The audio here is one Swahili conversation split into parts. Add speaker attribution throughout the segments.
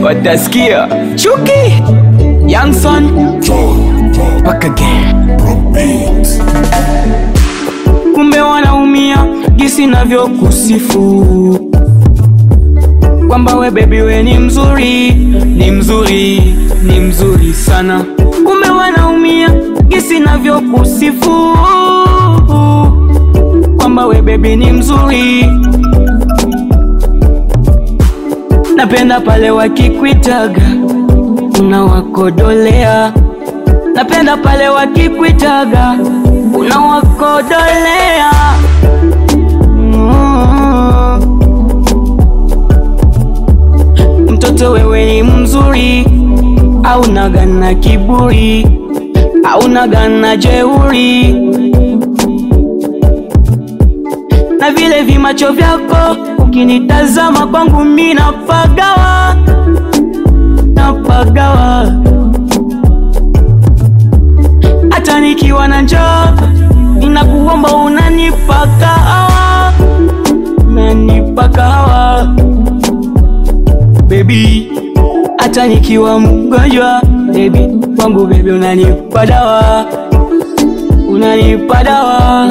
Speaker 1: Watasikia Chuki Young Son back again. Kumbe wanaumia gisi navyo kusifu kwamba we baby we ni mzuri, ni mzuri, ni mzuri sana. Kumbe wanaumia gisi navyo kusifu kwamba we baby ni mzuri. Napenda pale wakikuitaga unawakodolea, napenda pale wakikuitaga unawakodolea. Mtoto wewe ni mzuri, au nagana kiburi, au nagana jeuri, na vile vimacho vyako ukinitazama kwangu mimi napagawa, napagawa. Hata nikiwa na njaa ninakuomba unanipaka hawa, unanipaka hawa baby. Hata nikiwa mgonjwa baby, kwangu baby unanipa dawa, unanipa dawa.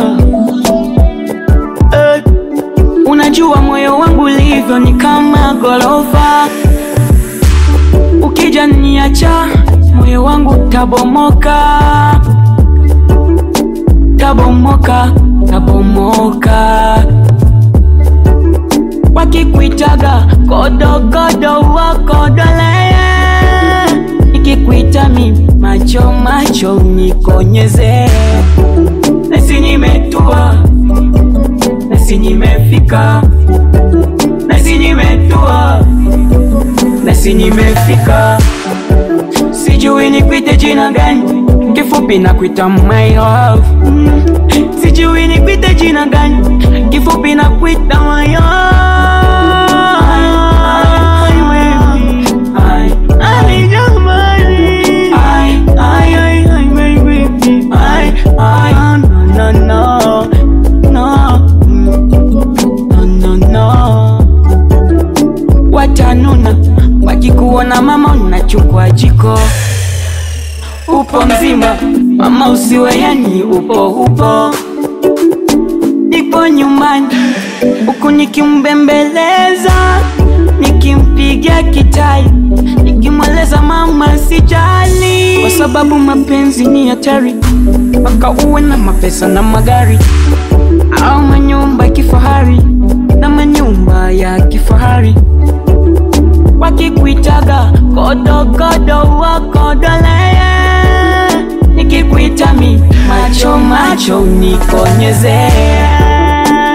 Speaker 1: Unajua moyo wangu ulivyo ni kama gorofa, ukija niacha moyo wangu tabomoka, tabomoka, tabomoka. Wakikuitaga kodokodo wakodolea, nikikuita mi macho macho nikonyeze. Nasi nimetua, nasi nimefika, nasi nimetua, nasi nimefika. Sijui nikuite jina gani, kifupi nakuita my love. Sijui nikuite jina gani, kifupi nakuita my love. Watanuna wakikuona mama unachukua jiko, upo mzima mama usiwe yani upo. Nipo nyumbani huku nikimbembeleza, nikimpigia kitai, nikimweleza mama sijali, kwa sababu mapenzi ni hatari. Mpaka uwe na mapesa na magari, au manyumba ya kifahari na manyumba ya kifahari. Wakikuitaga kodokodo wakodolea, nikikuita mi macho macho nikonyeze.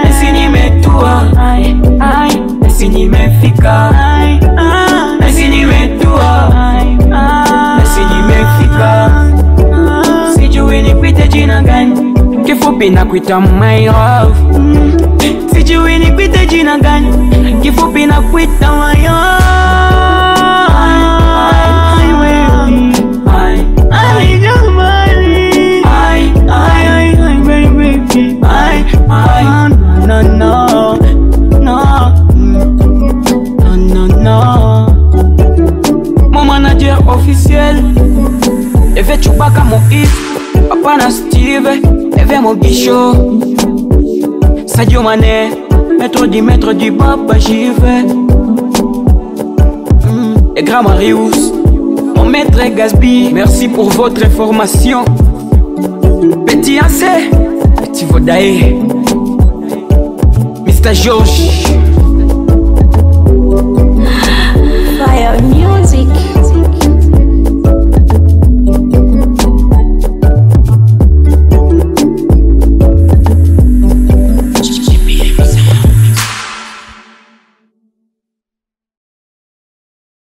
Speaker 1: Nasi nimetua, nasi nimefika, nasi nimetua, nasi nimefika. Sijui nikuite jina gani, kifupi nakuita my love. Sijui nikuite jina gani, kifupi nakuita my love. Mon manager officiel, Eve Chubaka Moïse, Papa na Steve, Eve Mogisho, Sadio Mané, maître du Papa j'y vais. Et Grand Marius, mon maître Gasby, merci pour votre information. Petit Ansé, Petit Vodae, Mr. George.